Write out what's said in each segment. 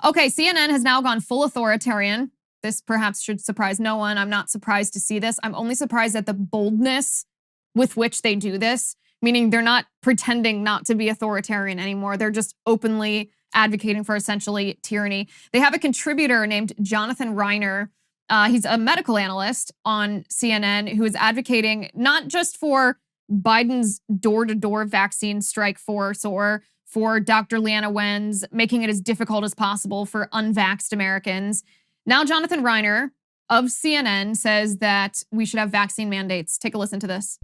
Okay, CNN has now gone full authoritarian. This perhaps should surprise no one. I'm not surprised to see this. I'm only surprised at the boldness with which they do this, meaning they're not pretending not to be authoritarian anymore. They're just openly advocating for essentially tyranny. They have a contributor named Jonathan Reiner. He's a medical analyst on CNN who is advocating not just for Biden's door-to-door vaccine strike force or for Dr. Leana Wen's making it as difficult as possible for unvaxxed Americans. Now Jonathan Reiner of CNN says that we should have vaccine mandates. Take a listen to this.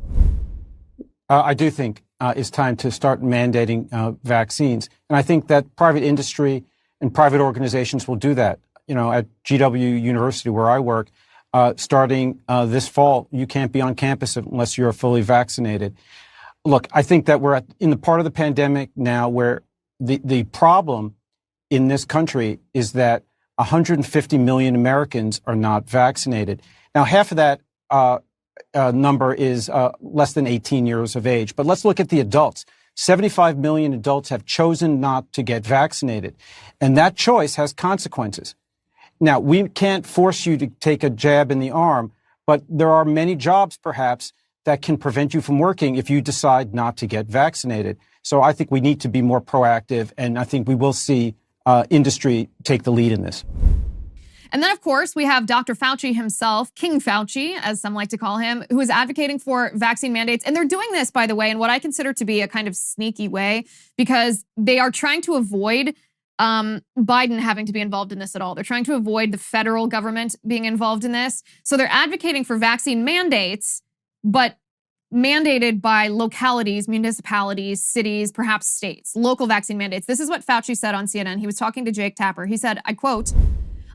I do think it's time to start mandating vaccines. And I think that private industry and private organizations will do that. You know, at GW University, where I work, starting this fall, you can't be on campus unless you're fully vaccinated. Look, I think that we're in the part of the pandemic now where the problem in this country is that 150 million Americans are not vaccinated. Now, half of that number is less than 18 years of age. But let's look at the adults. 75 million adults have chosen not to get vaccinated. And that choice has consequences. Now, we can't force you to take a jab in the arm, but there are many jobs, perhaps, that can prevent you from working if you decide not to get vaccinated. So I think we need to be more proactive, and I think we will see industry take the lead in this. And then, of course, we have Dr. Fauci himself, King Fauci, as some like to call him, who is advocating for vaccine mandates. And they're doing this, by the way, in what I consider to be a kind of sneaky way, because they are trying to avoid Biden having to be involved in this at all. They're trying to avoid the federal government being involved in this. So they're advocating for vaccine mandates, but mandated by localities, municipalities, cities, perhaps states, local vaccine mandates. This is what Fauci said on CNN. He was talking to Jake Tapper. He said, I quote,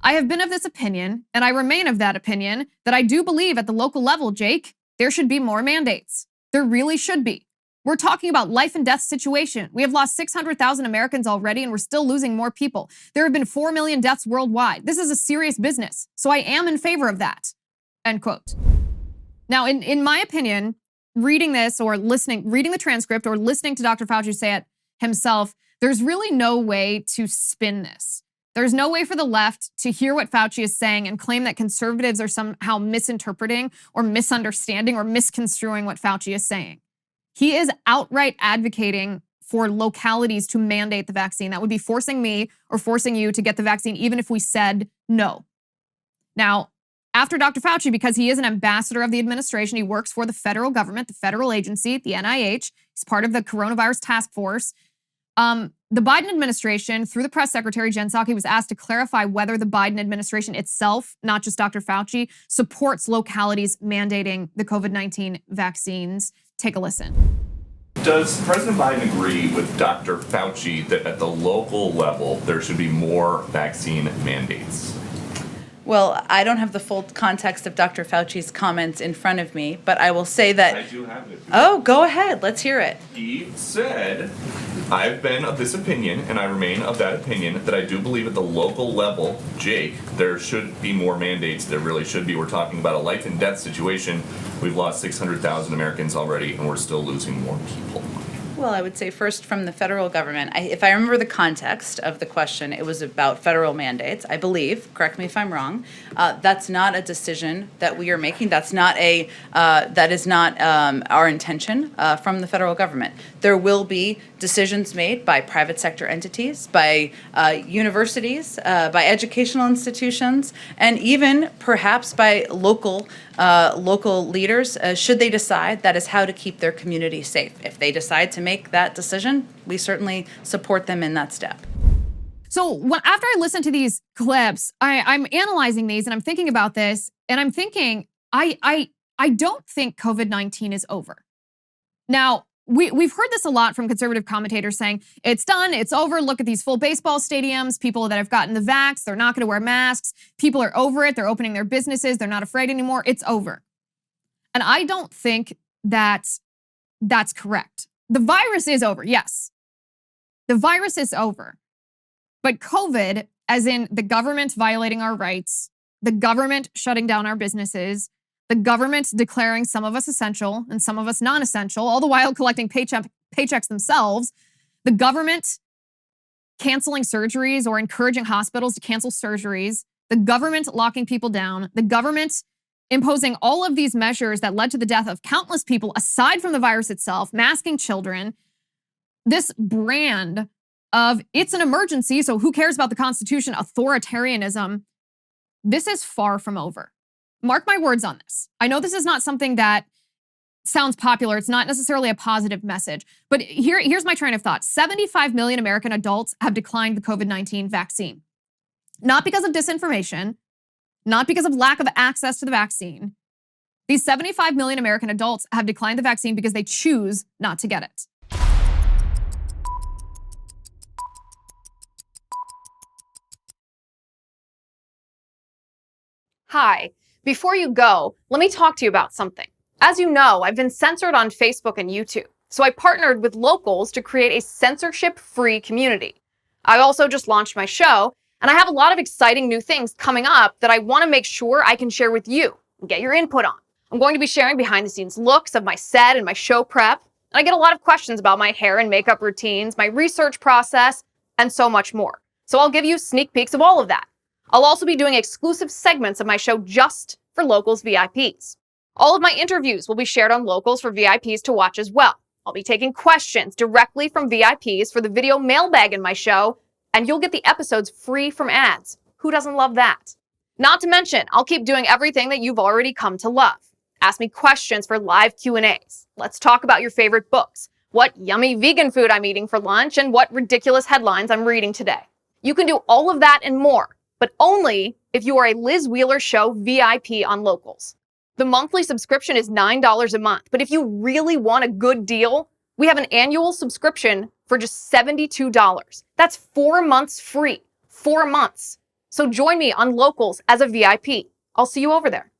"I have been of this opinion, and I remain of that opinion, that I do believe at the local level, Jake, there should be more mandates. There really should be. We're talking about life and death situation. We have lost 600,000 Americans already, and we're still losing more people. There have been 4 million deaths worldwide. This is a serious business. So I am in favor of that." End quote. Now, in my opinion, reading this or reading the transcript or listening to Dr. Fauci say it himself, there's really no way to spin this. There's no way for the left to hear what Fauci is saying and claim that conservatives are somehow misinterpreting or misunderstanding or misconstruing what Fauci is saying. He is outright advocating for localities to mandate the vaccine. That would be forcing me or forcing you to get the vaccine, even if we said no. Now, after Dr. Fauci, because he is an ambassador of the administration, he works for the federal government, the federal agency, the NIH. He's part of the coronavirus task force. The Biden administration, through the press secretary, Jen Psaki, was asked to clarify whether the Biden administration itself, not just Dr. Fauci, supports localities mandating the COVID-19 vaccines. Take a listen. Does President Biden agree with Dr. Fauci that at the local level, there should be more vaccine mandates? Well, I don't have the full context of Dr. Fauci's comments in front of me, but I will say that... I do have it. Oh, go ahead. Let's hear it. He said, I've been of this opinion, and I remain of that opinion, that I do believe at the local level, Jake, there should be more mandates. There really should be. We're talking about a life and death situation. We've lost 600,000 Americans already, and we're still losing more people. Well, I would say first from the federal government. If I remember the context of the question, it was about federal mandates. I believe, correct me if I'm wrong, that's not a decision that we are making. That is not our intention from the federal government. There will be decisions made by private sector entities, by universities, by educational institutions, and even perhaps by local leaders, should they decide that is how to keep their community safe. If they decide to make that decision, we certainly support them in that step. So after I listen to these clips, I'm analyzing these and I'm thinking about this, and I'm thinking, I don't think COVID-19 is over. Now, we've heard this a lot from conservative commentators saying, it's done, it's over, look at these full baseball stadiums, people that have gotten the vax, they're not gonna wear masks, people are over it, they're opening their businesses, they're not afraid anymore, it's over. And I don't think that's correct. The virus is over, yes. The virus is over. But COVID, as in the government violating our rights, the government shutting down our businesses, the government declaring some of us essential and some of us non-essential, all the while collecting paychecks themselves, the government canceling surgeries or encouraging hospitals to cancel surgeries, the government locking people down, the government imposing all of these measures that led to the death of countless people aside from the virus itself, masking children, this brand of it's an emergency, so who cares about the Constitution, authoritarianism, this is far from over. Mark my words on this. I know this is not something that sounds popular. It's not necessarily a positive message. But here's my train of thought. 75 million American adults have declined the COVID-19 vaccine. Not because of disinformation, not because of lack of access to the vaccine. These 75 million American adults have declined the vaccine because they choose not to get it. Hi. Before you go, let me talk to you about something. As you know, I've been censored on Facebook and YouTube, so I partnered with locals to create a censorship-free community. I also just launched my show, and I have a lot of exciting new things coming up that I want to make sure I can share with you and get your input on. I'm going to be sharing behind-the-scenes looks of my set and my show prep, and I get a lot of questions about my hair and makeup routines, my research process, and so much more. So I'll give you sneak peeks of all of that. I'll also be doing exclusive segments of my show just for Locals VIPs. All of my interviews will be shared on Locals for VIPs to watch as well. I'll be taking questions directly from VIPs for the video mailbag in my show, and you'll get the episodes free from ads. Who doesn't love that? Not to mention, I'll keep doing everything that you've already come to love. Ask me questions for live Q&As. Let's talk about your favorite books, what yummy vegan food I'm eating for lunch, and what ridiculous headlines I'm reading today. You can do all of that and more, but only if you are a Liz Wheeler Show VIP on Locals. The monthly subscription is $9 a month, but if you really want a good deal, we have an annual subscription for just $72. That's 4 months free. 4 months. So join me on Locals as a VIP. I'll see you over there.